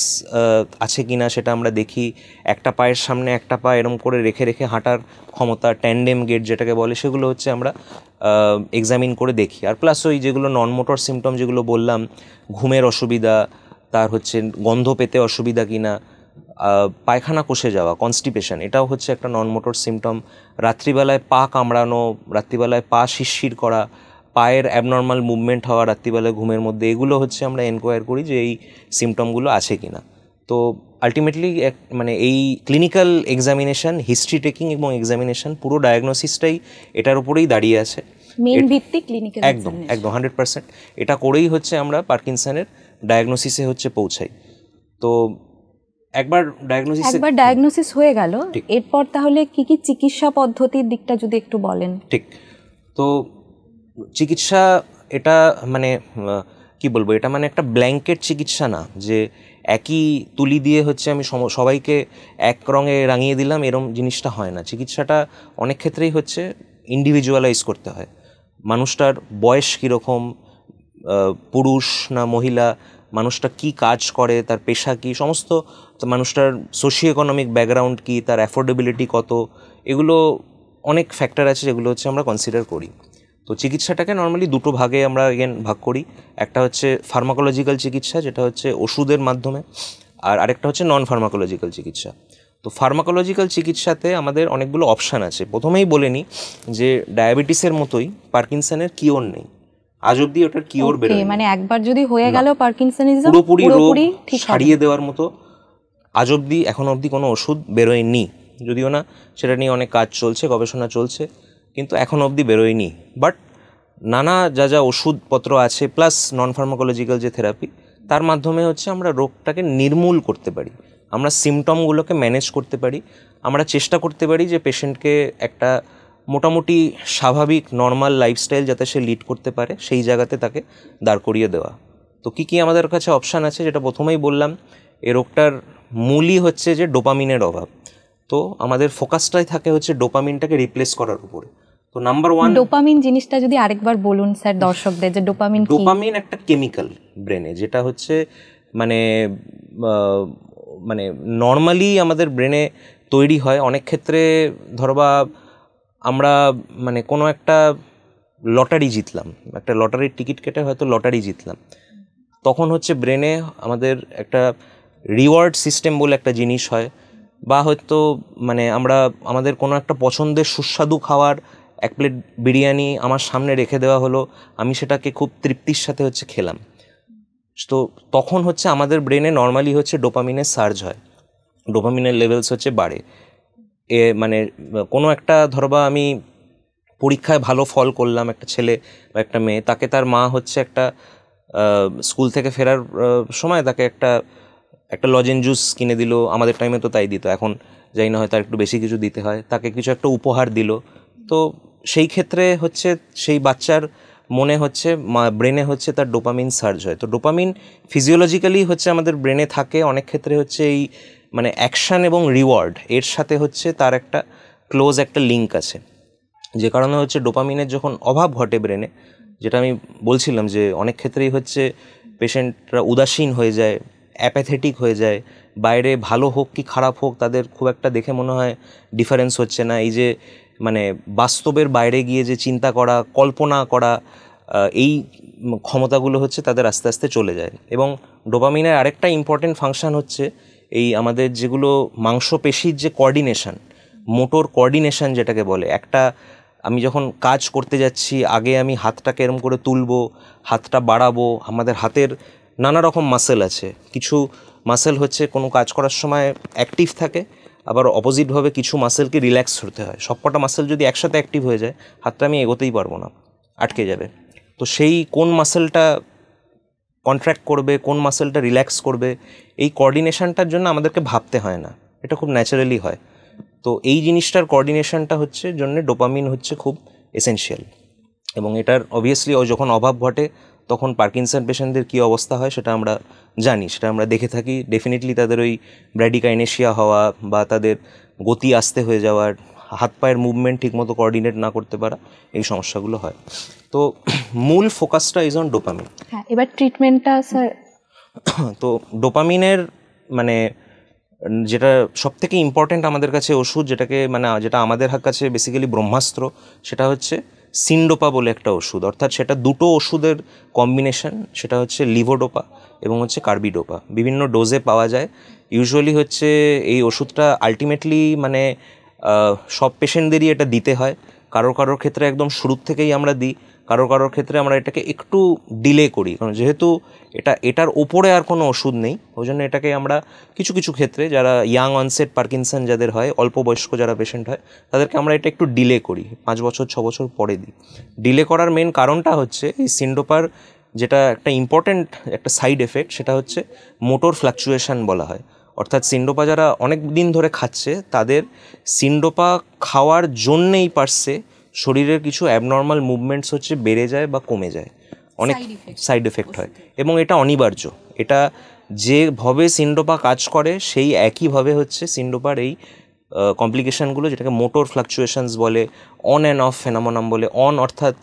আছে কি না সেটা আমরা দেখি, একটা পায়ের সামনে একটা পা এরম করে রেখে রেখে হাঁটার ক্ষমতা, ট্যান্ডেম গেট যেটাকে বলে, সেগুলো হচ্ছে আমরা এক্সামিন করে দেখি। আর প্লাস ওই যেগুলো নন মোটর সিমটম যেগুলো বললাম, ঘুমের অসুবিধা, তার হচ্ছে গন্ধ পেতে অসুবিধা কিনা, পায়খানা কষে যাওয়া, কনস্টিপেশন, এটাও হচ্ছে একটা নন মোটর সিমটম। রাত্রিবেলায় পা কামড়ানো, রাত্রিবেলায় পা শিরশির করা, পায়ের অ্যাবনর্মাল মুভমেন্ট হওয়া রাত্রিবেলায় ঘুমের মধ্যে, এগুলো হচ্ছে আমরা এনকোয়ার করি যে এই সিমটমগুলো আছে কিনা। তো আলটিমেটলি এই ক্লিনিক্যাল এক্সামিনেশন, হিস্ট্রি টেকিং এবং এক্সামিনেশন, পুরো ডায়াগনোসিসটাই এটার উপরেই দাঁড়িয়ে আছে। মেইন ভিত্তিক ক্লিনিক্যাল একদম 100%। এটা করেই হচ্ছে আমরা পার্কিনসনের ডায়াগনোসিসে হচ্ছে পৌঁছাই। তো একবার ডায়াগনোসিস হয়ে গেল, এরপর তাহলে কি কি চিকিৎসা পদ্ধতির দিকটা যদি একটু বলেন। ঠিক, তো চিকিৎসা এটা মানে কি বলবো, এটা মানে একটা ব্ল্যাঙ্কেট চিকিৎসা না যে একই তুলি দিয়ে হচ্ছে আমি সবাইকে এক রঙে রাঙিয়ে দিলাম, এরম জিনিসটা হয় না। চিকিৎসাটা অনেক ক্ষেত্রেই হচ্ছে ইন্ডিভিজুয়ালাইজ করতে হয়। মানুষটার বয়স কীরকম, পুরুষ না মহিলা, মানুষটা কি কাজ করে, তার পেশা কি, সমস্ত মানুষটার সোশিও ইকোনমিক ব্যাকগ্রাউন্ড কি, তার অ্যাফোর্ডেবিলিটি কত, এগুলো অনেক ফ্যাক্টর আছে যেগুলো হচ্ছে আমরা কনসিডার করি। তো চিকিৎসাটাকে নর্মালি দুটো ভাগে আমরা ভাগ করি। একটা হচ্ছে ফার্মাকোলজিক্যাল চিকিৎসা, যেটা হচ্ছে ওষুধের মাধ্যমে, আর আরেকটা হচ্ছে নন ফার্মাকোলজিক্যাল চিকিৎসা। তো ফার্মাকোলজিক্যাল চিকিৎসাতে আমাদের অনেকগুলো অপশান আছে। প্রথমেই বলে নিই যে ডায়াবেটিসের মতোই পার্কিনসনের কিওর নেই, আজ অব্দি ওটার কিওর বেরোয়, মানে একবার যদি হয়ে গেল পার্কিনসনিজম পুরোপুরি রোগ সারিয়ে দেওয়ার মতো আজ অব্দি এখন অব্দি কোনো ওষুধ বেরোয়নি। যদিও না সেটা নিয়ে অনেক কাজ চলছে, গবেষণা চলছে, কিন্তু এখন অবধি বেরোয়নি। বাট নানা যা ওষুধপত্র আছে প্লাস নন ফার্মাকোলজিক্যাল যে থেরাপি, তার মাধ্যমে হচ্ছে আমরা রোগটাকে নির্মূল করতে পারি, আমরা সিমটমগুলোকে ম্যানেজ করতে পারি, আমরা চেষ্টা করতে পারি যে পেশেন্টকে একটা মোটামুটি স্বাভাবিক নর্মাল লাইফস্টাইল যাতে সে লিড করতে পারে সেই জায়গাতে তাকে দাঁড় করিয়ে দেওয়া। তো কী আমাদের কাছে অপশান আছে, যেটা প্রথমেই বললাম, এই রোগটার মূলই হচ্ছে যে ডোপামিনের অভাব। তো আমাদের ফোকাসটাই থাকে হচ্ছে ডোপামিনটাকে রিপ্লেস করার উপরে। তো নাম্বার 1, ডোপামিন জিনিসটা যদি আরেকবার বলুন স্যার দর্শকদের, যে ডোপামিন একটা কেমিক্যাল ব্রেনে, যেটা হচ্ছে মানে মানে নর্মালি আমাদের ব্রেনে তৈরি হয়। অনেক ক্ষেত্রে ধরবা আমরা মানে কোনো একটা লটারি জিতলাম, একটা লটারির টিকিট কেটে হয়তো লটারি জিতলাম, তখন হচ্ছে ব্রেনে আমাদের একটা রিওয়ার্ড সিস্টেম বলে একটা জিনিস হয়, বা হয়তো মানে আমাদের কোনো একটা পছন্দের সুস্বাদু খাওয়ার এক প্লেট বিরিয়ানি আমার সামনে রেখে দেওয়া হলো, আমি সেটাকে খুব তৃপ্তির সাথে হচ্ছে খেলাম। তো তখন হচ্ছে আমাদের ব্রেনে নর্মালি হচ্ছে ডোপামিনের সার্জ হয়, ডোপামিনের লেভেলস হচ্ছে বাড়ে। মানে কোনো একটা ধরবা আমি পরীক্ষায় ভালো ফল করলাম, একটা ছেলে বা একটা মেয়ে, তাকে তার মা হচ্ছে একটা স্কুল থেকে ফেরার সময় তাকে একটা লজেন জুস কিনে দিল, আমাদের টাইমে তো তাই দিত, এখন যাই না হয় তার একটু বেশি কিছু দিতে হয়, তাকে কিছু একটা উপহার দিল। তো সেই ক্ষেত্রে হচ্ছে সেই বাচ্চার মনে হচ্ছে ব্রেনে হচ্ছে তার ডোপামিন সার্জ হয়। তো ডোপামিন ফিজিওলজিক্যালি হচ্ছে আমাদের ব্রেনে থাকে, অনেক ক্ষেত্রে হচ্ছে এই মানে অ্যাকশান এবং রিওয়ার্ড এর সাথে হচ্ছে তার একটা ক্লোজ একটা লিঙ্ক আছে, যে কারণে হচ্ছে ডোপামিনের যখন অভাব ঘটে ব্রেনে, যেটা আমি বলছিলাম যে অনেক ক্ষেত্রেই হচ্ছে পেশেন্টরা উদাসীন হয়ে যায়, অ্যাপ্যাথেটিক হয়ে যায়, বাইরে ভালো হোক কি খারাপ হোক তাদের খুব একটা দেখে মনে হয় ডিফারেন্স হচ্ছে না। এই যে মানে বাস্তবের বাইরে গিয়ে যে চিন্তা করা, কল্পনা করা, এই ক্ষমতাগুলো হচ্ছে তাদের আস্তে আস্তে চলে যায়। এবং ডোপামিনের আরেকটা ইম্পর্টেন্ট ফাংশন হচ্ছে এই আমাদের যেগুলো মাংসপেশির যে কোঅর্ডিনেশন, মোটর কোঅর্ডিনেশন যেটাকে বলে, একটা আমি যখন কাজ করতে যাচ্ছি আগে আমি হাতটাকে এরম করে তুলবো, হাতটা বাড়াবো, আমাদের হাতের নানা রকম মাসেল আছে, কিছু মাসেল হচ্ছে কোনো কাজ করার সময় অ্যাক্টিভ থাকে, আবার অপোজিটভাবে কিছু মাসেলকে রিল্যাক্স হতে হয়। সবকটা মাসেল যদি একসাথে অ্যাক্টিভ হয়ে যায় হাতটা আমি এগোতেই পারবো না, আটকে যাবে। তো সেই কোন মাসেলটা কন্ট্র্যাক্ট করবে, কোন মাসেলটা রিল্যাক্স করবে, এই কোঅর্ডিনেশনটার জন্য আমাদেরকে ভাবতে হয় না, এটা খুব ন্যাচারালি হয়। তো এই জিনিসটার কোঅর্ডিনেশনটা হচ্ছে জন্য ডোপামিন হচ্ছে খুব এসেনশিয়াল। এবং এটার অবভিয়াসলি যখন অভাব ঘটে তখন পার্কিনসন পেশেন্টদের কী অবস্থা হয় সেটা আমরা জানি, সেটা আমরা দেখে থাকি। ডেফিনেটলি তাদের ওই ব্র্যাডিকাইনেশিয়া হওয়া বা তাদের গতি আস্তে হয়ে যাওয়ার, হাত পায়ের মুভমেন্ট ঠিকমতো কোঅর্ডিনেট না করতে পারা, এই সমস্যাগুলো হয়। তো মূল ফোকাসটা ইজ অন ডোপামিন। হ্যাঁ, এবার ট্রিটমেন্টটা স্যার। তো ডোপামিনের মানে যেটা সবথেকে ইম্পর্টেন্ট আমাদের কাছে ওষুধ, যেটা আমাদের কাছে বেসিক্যালি ব্রহ্মাস্ত্র, সেটা হচ্ছে সিনডোপা বলে একটা ওষুধ। অর্থাৎ সেটা দুটো ওষুধের কম্বিনেশন, সেটা হচ্ছে লিভোডোপা এবং হচ্ছে কার্বিডোপা। বিভিন্ন ডোজে পাওয়া যায়। ইউজুয়ালি হচ্ছে এই ওষুধটা আলটিমেটলি মানে সব পেশেন্টদেরই এটা দিতে হয়, কারোর ক্ষেত্রে একদম শুরুর থেকেই আমরা দিই, কারোর ক্ষেত্রে আমরা এটাকে একটু ডিলে করি, কারণ যেহেতু এটার ওপরে আর কোনো ওষুধ নেই, ওই জন্য এটাকে আমরা কিছু কিছু ক্ষেত্রে যারা ইয়াং অনসেট পার্কিনসন যাদের হয়, অল্প বয়স্ক যারা পেশেন্ট হয়, তাদেরকে আমরা এটা একটু ডিলে করি, 5 বছর 6 বছর পরে দিই। ডিলে করার মেন কারণটা হচ্ছে এই সিন্ডোপার যেটা একটা ইম্পর্ট্যান্ট একটা সাইড এফেক্ট, সেটা হচ্ছে মোটর ফ্লাকচুয়েশন বলা হয়। অর্থাৎ সিন্ডোপা যারা অনেক দিন ধরে খাচ্ছে, তাদের সিন্ডোপা খাওয়ার জন্যেই পারছে শরীরের কিছু অ্যাবনর্মাল মুভমেন্টস হচ্ছে বেড়ে যায় বা কমে যায়, অনেক সাইড এফেক্ট হয়, এবং এটা অনিবার্য। এটা যেভাবে সিন্ডোপা কাজ করে সেই একইভাবে হচ্ছে সিন্ডোপার এই কমপ্লিকেশানগুলো, যেটাকে মোটর ফ্লাকচুয়েশনস বলে, অন অ্যান্ড অফ ফেনোমেনন বলে। অন অর্থাৎ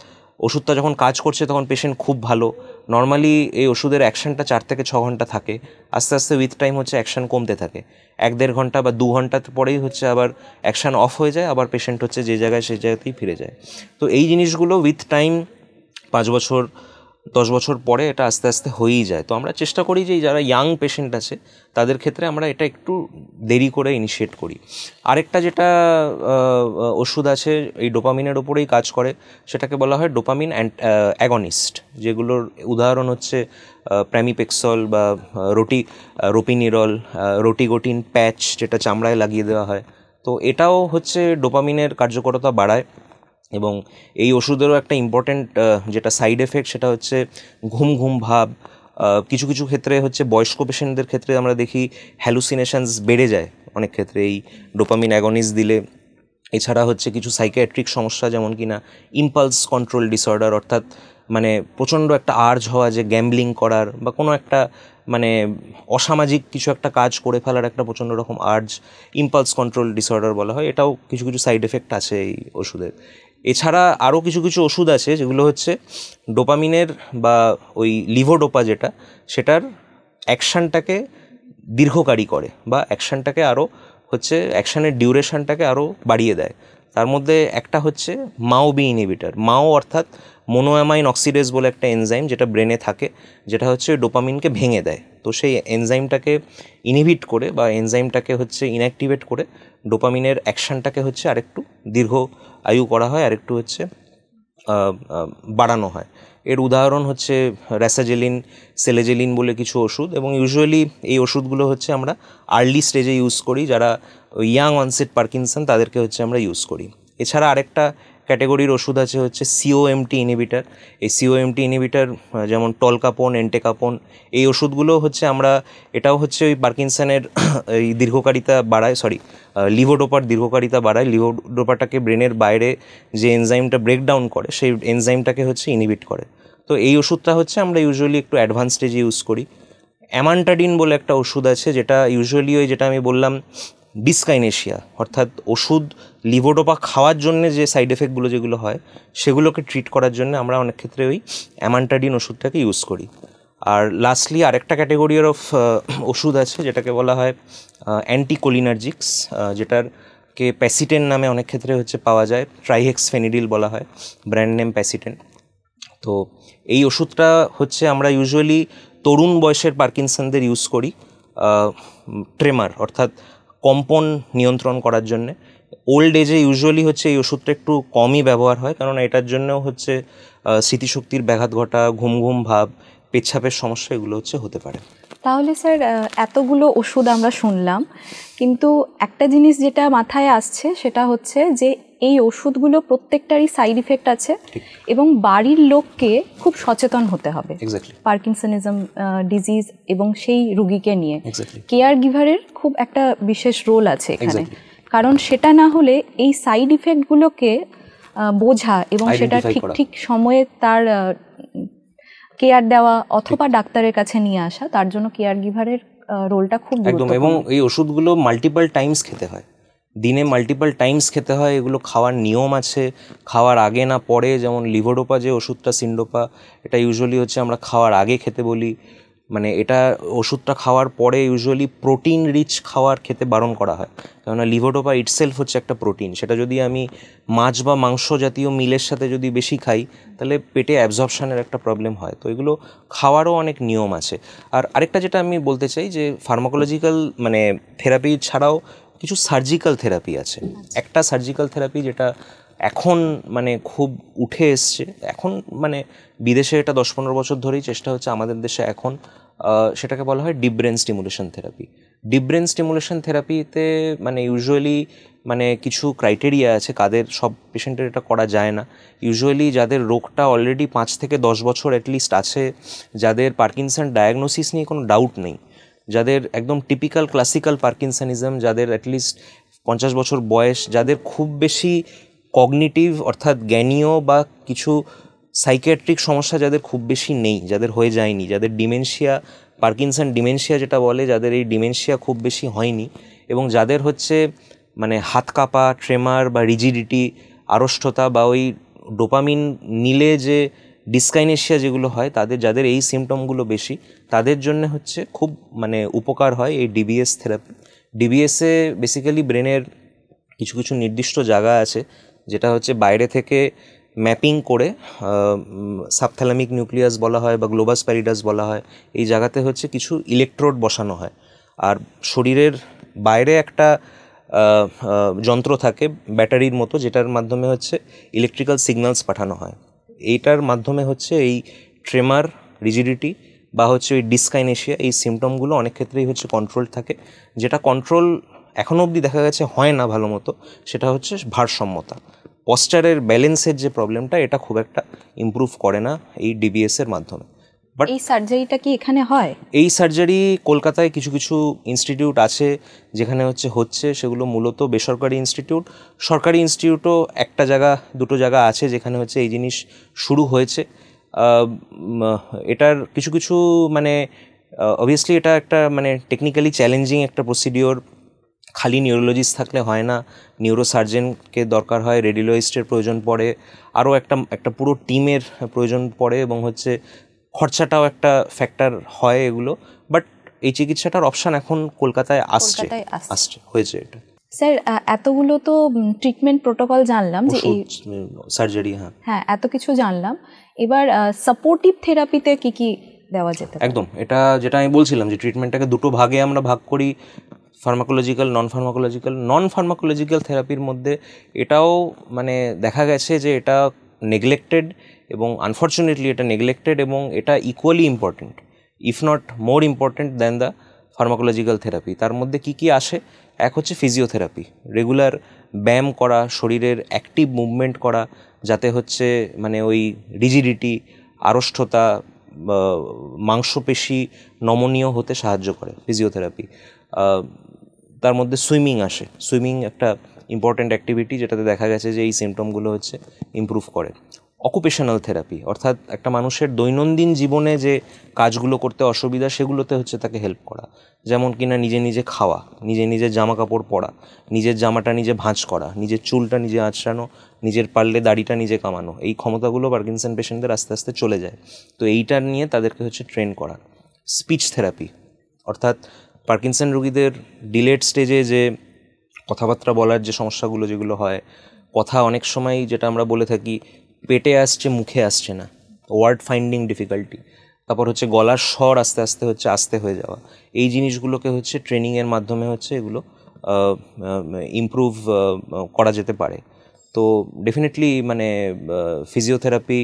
ওষুধটা যখন কাজ করছে তখন পেশেন্ট খুব ভালো, নর্মালি এই ওষুধের অ্যাকশানটা 4 থেকে 6 ঘন্টা থাকে, আস্তে আস্তে উইথ টাইম হচ্ছে অ্যাকশান কমতে থাকে, 1-1.5 ঘন্টা বা 2 ঘন্টা পরেই হচ্ছে আবার অ্যাকশান অফ হয়ে যায়, আবার পেশেন্ট হচ্ছে যে জায়গায় সেই জায়গাতেই ফিরে যায়। তো এই জিনিসগুলো উইথ টাইম 5 বছর 10 বছর পরে এটা আস্তে আস্তে হয়েই যায়। তো আমরা চেষ্টা করি যে যারা ইয়াং পেশেন্ট আছে তাদের ক্ষেত্রে আমরা এটা একটু দেরি করে ইনিশিয়েট করি। আরেকটা যেটা ওষুধ আছে এই ডোপামিনের ওপরেই কাজ করে, সেটাকে বলা হয় ডোপামিন অ্যাগনিস্ট, যেগুলোর উদাহরণ হচ্ছে প্র্যামিপেক্সল বা রোপিনিরল, রোটিগোটিন প্যাচ, যেটা চামড়ায় লাগিয়ে দেওয়া হয়। তো এটাও হচ্ছে ডোপামিনের কার্যকরতা বাড়ায়, এবং এই ওষুধেরও একটা ইম্পর্ট্যান্ট যেটা সাইড এফেক্ট সেটা হচ্ছে ঘুম ঘুম ভাব। কিছু কিছু ক্ষেত্রে হচ্ছে বয়স্ক পেশেন্টদের ক্ষেত্রে আমরা দেখি হ্যালুসিনেশনস বেড়ে যায় অনেক ক্ষেত্রে এই ডোপামিন অ্যাগনিস্ট দিলে। এছাড়া হচ্ছে কিছু সাইকিয়াট্রিক সমস্যা, যেমন কিনা ইম্পালস কন্ট্রোল ডিসঅর্ডার, অর্থাৎ মানে প্রচণ্ড একটা আর্জ হওয়া, যে গ্যাম্বলিং করার বা কোনো একটা মানে অসামাজিক কিছু একটা কাজ করে ফেলার একটা প্রচণ্ড রকম আর্জ, ইম্পালস কন্ট্রোল ডিসঅর্ডার বলা হয়। এটাও কিছু কিছু সাইড এফেক্ট আছে এই ওষুধের। এছাড়া আরও কিছু কিছু ওষুধ আছে যেগুলো হচ্ছে ডোপামিনের বা ওই লিভোডোপা যেটা, সেটার অ্যাকশানটাকে দীর্ঘকারী করে বা অ্যাকশানটাকে আরও হচ্ছে অ্যাকশানের ডিউরেশনটাকে আরও বাড়িয়ে দেয়। তার মধ্যে একটা হচ্ছে মাও-বি ইনহিবিটর। মাও অর্থাৎ মোনোঅ্যামাইন অক্সিডেজ বলে একটা এনজাইম যেটা ব্রেনে থাকে, যেটা হচ্ছে ডোপামিনকে ভেঙে দেয়। তো সেই এনজাইমটাকে ইনহিবিট করে বা এনজাইমটাকে হচ্ছে ইনঅ্যাক্টিভেট করে ডোপামিনের অ্যাকশানটাকে হচ্ছে আরেকটু দীর্ঘ আয়ু করা হয়, আরেকটু হচ্ছে বাড়ানো হয়। এর উদাহরণ হচ্ছে র্যাসাজেলিন, সেলেজেলিন বলে কিছু ওষুধ, এবং ইউজুয়ালি এই ওষুধগুলো হচ্ছে আমরা আর্লি স্টেজে ইউজ করি, যারা ইয়াং অনসেট পার্কিনসন তাদেরকে হচ্ছে আমরা ইউজ করি। এছাড়া আরেকটা ক্যাটেগরির ওষুধ আছে হচ্ছে সিওএমটি ইনহিবিটার। এই সিওএমটি ইনহিবিটার যেমন টলকাপন, এন্টেকাপন, এই ওষুধগুলো হচ্ছে আমরা, এটাও হচ্ছে ওই পার্কিনসনের এই দীর্ঘকারিতা বাড়ায়, লিভোডোপার দীর্ঘকারিতা বাড়ায়। লিভোডোপাটাকে ব্রেনের বাইরে যে এনজাইমটা ব্রেকডাউন করে, সেই এনজাইমটাকে হচ্ছে ইনহিবিট করে। তো এই ওষুধটা হচ্ছে আমরা ইউজুয়ালি একটু অ্যাডভান্স স্টেজে ইউজ করি। অ্যামান্টাডিন বলে একটা ওষুধ আছে, যেটা ইউজুয়ালি ওই যেটা আমি বললাম ডিসকাইনেশিয়া, অর্থাৎ ওষুধ লিভোডোপা খাওয়ার জন্য যে সাইড এফেক্টগুলো যেগুলো হয় সেগুলোকে ট্রিট করার জন্য আমরা অনেক ক্ষেত্রে ওই অ্যামান্টাডিন ওষুধটাকে ইউজ করি। আর লাস্টলি আরেকটা ক্যাটেগরির অফ ওষুধ আছে যেটাকে বলা হয় অ্যান্টিকোলিনার্জিক্স, যেটারকে প্যাসিটেন নামে অনেক ক্ষেত্রে হচ্ছে পাওয়া যায়, ট্রাইহেক্সফেনিডিল বলা হয়, ব্র্যান্ড নেম প্যাসিটেন। তো এই ওষুধটা হচ্ছে আমরা ইউজুয়ালি তরুণ বয়সের পার্কিনসনদের ইউজ করি ট্রেমার অর্থাৎ কম্পন নিয়ন্ত্রণ করার জন্যে। ওল্ড এজে ইউজুয়ালি হচ্ছে এই ওষুধটা একটু কমই ব্যবহার হয়, কারণ এটার জন্যও হচ্ছে স্মৃতিশক্তির ব্যাঘাত ঘটা, ঘুম ঘুম ভাব, পেচ্ছাপের সমস্যা এগুলো হচ্ছে হতে পারে। তাহলে স্যার এতগুলো ওষুধ আমরা শুনলাম, কিন্তু একটা জিনিস যেটা মাথায় আসছে সেটা হচ্ছে যে এই ওষুধগুলো প্রত্যেকটারই সাইড ইফেক্ট আছে, এবং বাড়ির লোককে খুব সচেতন হতে হবে পার্কিনসনিজম ডিজিজ এবং সেই রুগীকে নিয়ে। কেয়ার গিভারের খুব একটা বিশেষ রোল আছে এখানে, কারণ সেটা না হলে এই সাইড ইফেক্টগুলোকে বোঝা এবং সেটা ঠিক ঠিক সময়ে তার কেয়ার দেওয়া অথবা ডাক্তারের কাছে নিয়ে আসা, তার জন্য কেয়ার গিভারের রোলটা খুব একদম। এবং এই ওষুধগুলো মাল্টিপল টাইমস খেতে হয়, দিনে মাল্টিপল টাইমস খেতে হয়। এগুলো খাওয়ার নিয়ম আছে, খাওয়ার আগে না পরে। যেমন লিভোডোপা যে ওষুধটা, সিন্ডোপা, এটা ইউজুয়ালি হচ্ছে আমরা খাওয়ার আগে খেতে বলি, মানে এটা ওষুধটা খাওয়ার পরে ইউজুয়ালি প্রোটিন রিচ খাওয়ার খেতে বারণ করা হয়, কেননা লিভোডোপা ইটসেলফ হচ্ছে একটা প্রোটিন। সেটা যদি আমি মাছ বা মাংস জাতীয় মিলের সাথে যদি বেশি খাই তাহলে পেটে অ্যাবজর্পশনের একটা প্রবলেম হয়। তো এগুলো খাওয়ারও অনেক নিয়ম আছে। আর আরেকটা যেটা আমি বলতে চাই যে ফার্মাকোলজিক্যাল মানে থেরাপি ছাড়াও কিছু সার্জিক্যাল থেরাপি আছে। একটা সার্জিক্যাল থেরাপি যেটা এখন মানে খুব উঠে এসছে। এখন মানে বিদেশে এটা 10-15 বছর ধরেই চেষ্টা হচ্ছে, আমাদের দেশে এখন সেটাকে বলা হয় deep brain stimulation therapy. Deep brain stimulation থেরাপিতে মানে ইউজুয়ালি মানে কিছু ক্রাইটেরিয়া আছে, কাদের সব পেশেন্টের এটা করা যায় না। ইউজুয়ালি যাদের রোগটা অলরেডি 5 থেকে 10 বছর অ্যাটলিস্ট আছে, যাদের পার্কিনসন ডায়াগনোসিস নিয়ে কোনো ডাউট নেই, যাদের একদম টিপিক্যাল ক্লাসিক্যাল পার্কিনসনিজম, যাদের অ্যাটলিস্ট 50 বছর বয়স, যাদের খুব বেশি কগনিটিভ অর্থাৎ জ্ঞানীয় বা কিছু সাইকিয়াট্রিক সমস্যা যাদের খুব বেশি নেই, যাদের হয়ে যায়নি, যাদের ডিমেনশিয়া, পার্কিনসন ডিমেনশিয়া যেটা বলে, যাদের এই ডিমেনশিয়া খুব বেশি হয়নি, এবং যাদের হচ্ছে মানে হাত কাঁপা, ট্রেমার বা রিজিডিটি, আড়ষ্টতা বা ওই ডোপামিন নিলে যে ডিসকাইনেশিয়া যেগুলো হয়, তাদের যাদের এই সিমটমগুলো বেশি, তাদের জন্য হচ্ছে খুব মানে উপকার হয় এই ডিবিএস থেরাপি। ডিবিএসে বেসিক্যালি ব্রেনের কিছু কিছু নির্দিষ্ট জায়গা আছে যেটা হচ্ছে বাইরে থেকে ম্যাপিং করে, সাবথ্যালামিক নিউক্লিয়াস বলা হয় বা গ্লোবাস প্যারিডাস বলা হয়, এই জায়গাতে হচ্ছে কিছু ইলেকট্রোড বসানো হয়। আর শরীরের বাইরে একটা যন্ত্র থাকে ব্যাটারির মতো, যেটার মাধ্যমে হচ্ছে ইলেকট্রিক্যাল সিগন্যালস পাঠানো হয়। এইটার মাধ্যমে হচ্ছে এই ট্রেমার, রিজিডিটি বা হচ্ছে ওই ডিসকাইনেশিয়া, এই সিমটমগুলো অনেক ক্ষেত্রেই হচ্ছে কন্ট্রোল থাকে। যেটা কন্ট্রোল এখনও অবধি দেখা গেছে হয় না ভালো মতো, সেটা হচ্ছে ভারসাম্যতা, পশ্চারের ব্যালেন্সের যে প্রবলেমটা, এটা খুব একটা ইমপ্রুভ করে না এই ডিবিএসের মাধ্যমে। বাট এই সার্জারিটা কি এখানে হয়? এই সার্জারি কলকাতায় কিছু কিছু ইনস্টিটিউট আছে যেখানে হচ্ছে সেগুলো মূলত বেসরকারি ইনস্টিটিউট। সরকারি ইনস্টিটিউটও একটা জায়গা দুটো জায়গা আছে যেখানে হচ্ছে এই জিনিস শুরু হয়েছে। এটার কিছু কিছু মানে অবভিয়াসলি এটা একটা মানে টেকনিক্যালি চ্যালেঞ্জিং একটা প্রসিডিওর। খালি নিউরোলজিস্ট থাকলে হয় না, নিউরোসার্জেনকে দরকার হয়, রেডিওলজিস্টের প্রয়োজন পড়ে, আরও একটা পুরো টিমের প্রয়োজন পড়ে, এবং হচ্ছে খরচাটাও একটা ফ্যাক্টর হয় এগুলো। বাট এই চিকিৎসাটার অপশান এখন কলকাতায় হয়েছে এটা। স্যার, এতগুলো তো ট্রিটমেন্ট প্রোটোকল জানলাম, যে এই সার্জারি, হ্যাঁ এত কিছু জানলাম। এবার সাপোর্টিভ থেরাপিতে কি কি দেওয়া যেতে পারে? একদম, এটা যেটা আমি বলছিলাম যে ট্রিটমেন্টটাকে দুটো ভাগে আমরা ভাগ করি, ফার্মাকোলজিক্যাল, নন ফার্মাকোলজিক্যাল। নন ফার্মাকোলজিক্যাল থেরাপির মধ্যে এটাও মানে দেখা গেছে যে এটা নেগলেক্টেড, এবং আনফর্চুনেটলি এটা নেগলেক্টেড, এবং এটা equally important, if not more important than the pharmacological therapy. তার মধ্যে কি কি আসে? এক হচ্ছে ফিজিওথেরাপি, রেগুলার ব্যায়াম করা, শরীরের অ্যাক্টিভ মুভমেন্ট করা, যাতে হচ্ছে মানে ওই রিজিডিটি, আড়ষ্টতা, মাংসপেশি নমনীয় হতে সাহায্য করে ফিজিওথেরাপি। তার মধ্যে সুইমিং আসে। সুইমিং একটা ইম্পর্ট্যান্ট অ্যাক্টিভিটি যেটাতে দেখা গেছে যে এই সিমটমগুলো হচ্ছে ইমপ্রুভ করে। অকুপেশনাল থেরাপি, অর্থাৎ একটা মানুষের দৈনন্দিন জীবনে যে কাজগুলো করতে অসুবিধা, সেগুলোতে হচ্ছে তাকে হেল্প করা। যেমন কিনা নিজে নিজে খাওয়া, নিজে নিজের জামা কাপড় পরা, নিজের জামাটা নিজে ভাঁজ করা, নিজের চুলটা নিজে আঁচড়ানো, নিজের পারলে দাড়িটা নিজে কামানো, এই ক্ষমতাগুলো পার্কিনসন পেশেন্টদের আস্তে আস্তে চলে যায়। তো এইটা নিয়ে তাদেরকে হচ্ছে ট্রেন করা। স্পিচ থেরাপি, অর্থাৎ পার্কিনসন রোগীদের ডিলেড স্টেজে যে কথাবার্তা বলার যে সমস্যাগুলো যেগুলো হয়, কথা অনেক সময় যেটা আমরা বলে থাকি পেটে আসছে মুখে আসছে না, ওয়ার্ড ফাইন্ডিং ডিফিকাল্টি, তারপর হচ্ছে গলার স্বর আস্তে আস্তে হচ্ছে আস্তে হয়ে যাওয়া, এই জিনিসগুলোকে হচ্ছে ট্রেনিংয়ের মাধ্যমে হচ্ছে এগুলো ইমপ্রুভ করা যেতে পারে। তো ডেফিনেটলি মানে ফিজিওথেরাপি,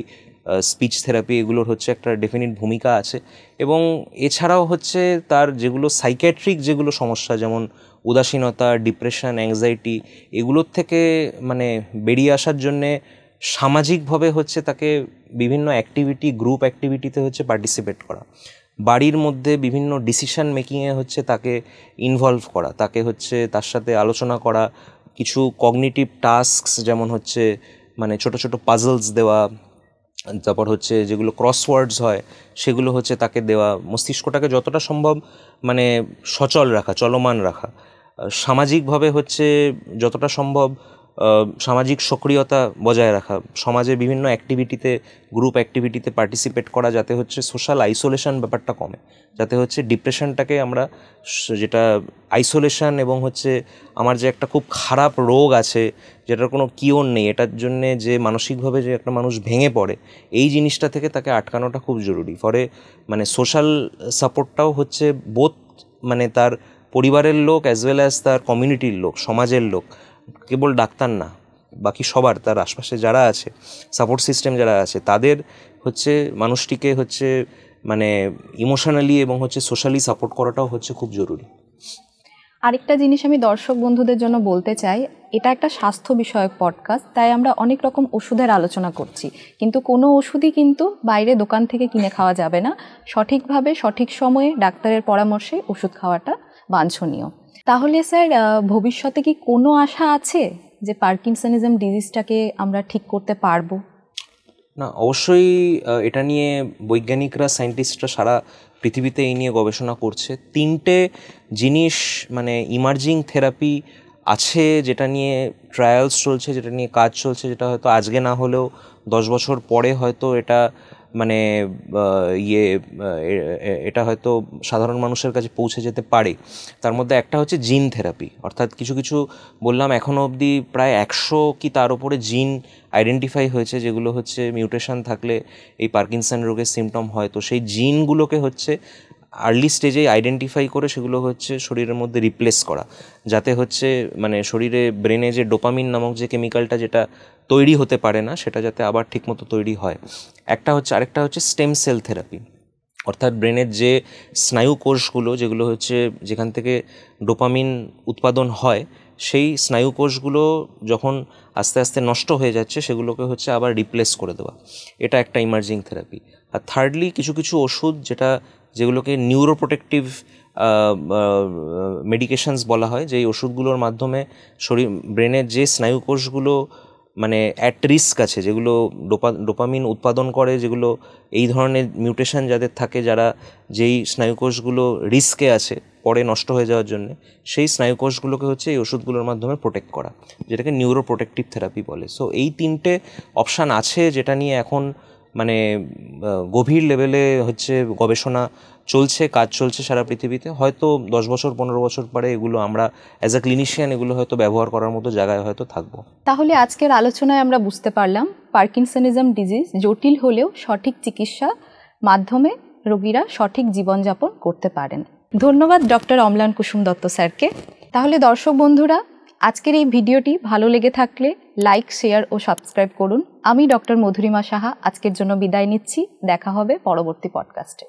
স্পিচ থেরাপি, এগুলোর হচ্ছে একটা ডেফিনিট ভূমিকা আছে। এবং এছাড়াও হচ্ছে তার যেগুলো সাইকিয়াট্রিক যেগুলো সমস্যা, যেমন উদাসীনতা, ডিপ্রেশন, অ্যাংজাইটি, এগুলোর থেকে মানে বেরিয়ে আসার জন্যে সামাজিকভাবে হচ্ছে তাকে বিভিন্ন অ্যাক্টিভিটি, গ্রুপ অ্যাক্টিভিটিতে হচ্ছে পার্টিসিপেট করা, বাড়ির মধ্যে বিভিন্ন ডিসিশন মেকিংয়ে হচ্ছে তাকে ইনভলভ করা, তাকে হচ্ছে তার সাথে আলোচনা করা, কিছু কগনিটিভ টাস্কস যেমন হচ্ছে মানে ছোট ছোট পাজলস দেওয়া, তারপর হচ্ছে যেগুলো ক্রসওয়ার্ডস হয় সেগুলো হচ্ছে তাকে দেওয়া, মস্তিষ্কটাকে যতটা সম্ভব মানে সচল রাখা, চলমান রাখা, সামাজিকভাবে হচ্ছে যতটা সম্ভব সামাজিক সক্রিয়তা বজায় রাখা, সমাজে বিভিন্ন অ্যাক্টিভিটিতে, গ্রুপ অ্যাক্টিভিটিতে পার্টিসিপেট করা, যাতে হচ্ছে সোশ্যাল আইসোলেশন ব্যাপারটা কমে, যাতে হচ্ছে ডিপ্রেশনটাকে আমরা, যেটা আইসোলেশন এবং হচ্ছে আমার যে একটা খুব খারাপ রোগ আছে যেটার কোনো কিওর নেই, এটার জন্যে যে মানসিকভাবে যে একটা মানুষ ভেঙে পড়ে, এই জিনিসটা থেকে তাকে আটকানোটা খুব জরুরি। ফলে মানে সোশ্যাল সাপোর্টটাও হচ্ছে বোথ মানে তার পরিবারের লোক অ্যাজ ওয়েল অ্যাজ তার কমিউনিটির লোক, সমাজের লোক, কেবল ডাক্তার না, বাকি সবার, তার আশপাশে যারা আছে, সাপোর্ট সিস্টেম যারা আছে, তাদের হচ্ছে মানুষটিকে হচ্ছে মানে ইমোশনালি এবং হচ্ছে সোশ্যালি সাপোর্ট করাটাও হচ্ছে খুব জরুরি। আরেকটা জিনিস আমি দর্শক বন্ধুদের জন্য বলতে চাই, এটা একটা স্বাস্থ্য বিষয়ক পডকাস্ট, তাই আমরা অনেক রকম ওষুধের আলোচনা করছি, কিন্তু কোনো ওষুধই কিন্তু বাইরে দোকান থেকে কিনে খাওয়া যাবে না। সঠিকভাবে সঠিক সময়ে ডাক্তারের পরামর্শে ওষুধ খাওয়াটা বাঞ্ছনীয়। তাহলে স্যার, ভবিষ্যতে কি কোনো আশা আছে যে পার্কিনসনিজম ডিজিজটাকে আমরা ঠিক করতে পারবো? না, অবশ্যই এটা নিয়ে বৈজ্ঞানিকরা, সায়েন্টিস্টরা সারা পৃথিবীতে এই নিয়ে গবেষণা করছে। 3টে জিনিস মানে ইমার্জিং থেরাপি আছে যেটা নিয়ে ট্রায়ালস চলছে, যেটা নিয়ে কাজ চলছে, যেটা হয়তো আজকে না হলেও 10 বছর পরে হয়তো এটা মানে এটা হয়তো সাধারণ মানুষের কাছে পৌঁছে যেতে পারে। তার মধ্যে একটা হচ্ছে জিন থেরাপি, অর্থাৎ কিছু কিছু বললাম এখনও অবধি প্রায় 100 কি তার উপরে জিন আইডেন্টিফাই হয়েছে, যেগুলো হচ্ছে মিউটেশন থাকলে এই পার্কিনসন রোগের সিমটম হয়। তো সেই জিনগুলোকে হচ্ছে আর্লি স্টেজে আইডেন্টিফাই করে সেগুলো হচ্ছে শরীরের মধ্যে রিপ্লেস করা, যাতে হচ্ছে মানে শরীরে, ব্রেনে যে ডোপামিন নামক যে কেমিক্যালটা যেটা তৈরি হতে পারে না, সেটা যাতে আবার ঠিকমতো তৈরি হয়। আরেকটা হচ্ছে স্টেম সেল থেরাপি, অর্থাৎ ব্রেনের যে স্নায়ু কোষগুলো, যেগুলো হচ্ছে যেখান থেকে ডোপামিন উৎপাদন হয়, সেই স্নায়ু কোষগুলো যখন আস্তে আস্তে নষ্ট হয়ে যাচ্ছে, সেগুলোকে হচ্ছে আবার রিপ্লেস করে দেওয়া। এটা একটা ইমার্জিং থেরাপি। আর থার্ডলি কিছু কিছু ওষুধ যেগুলোকে নিউরোপ্রোটেক্টিভ মেডিকেশনস বলা হয়, যে এই ওষুধগুলোর মাধ্যমে ব্রেনের যে স্নায়ু কোষগুলো মানে অ্যাট রিস্ক আছে, যেগুলো ডোপামিন উৎপাদন করে, যেগুলো এই ধরনের মিউটেশন যাদের থাকে, যারা যেই স্নায়ুকোষগুলো রিস্কে আছে পরে নষ্ট হয়ে যাওয়ার জন্য, সেই স্নায়ুকোষগুলোকে হচ্ছে এই ওষুধগুলোর মাধ্যমে প্রোটেক্ট করা, যেটাকে নিউরোপ্রোটেক্টিভ থেরাপি বলে। সো এই 3টে অপশান আছে, যেটা নিয়ে এখন মানে গভীর লেভেলে হচ্ছে গবেষণা চলছে, কাজ চলছে সারা পৃথিবীতে। হয়তো 10 বছর 15 বছর পরে এগুলো আমরা অ্যাজ আ ক্লিনিশিয়ান এগুলো হয়তো ব্যবহার করার মতো জায়গায় হয়তো থাকবো। তাহলে আজকের আলোচনায় আমরা বুঝতে পারলাম পার্কিনসনিজম ডিজিজ জটিল হলেও সঠিক চিকিৎসা মাধ্যমে রোগীরা সঠিক জীবনযাপন করতে পারেন। ধন্যবাদ ডক্টর অম্লান কুসুম দত্ত স্যারকে। তাহলে দর্শক বন্ধুরা, আজকের এই ভিডিওটি ভালো লেগে থাকলে লাইক, শেয়ার ও সাবস্ক্রাইব করুন। আমি ডক্টর মধুরিমা সাহা আজকের জন্য বিদায় নিচ্ছি। দেখা হবে পরবর্তী পডকাস্টে।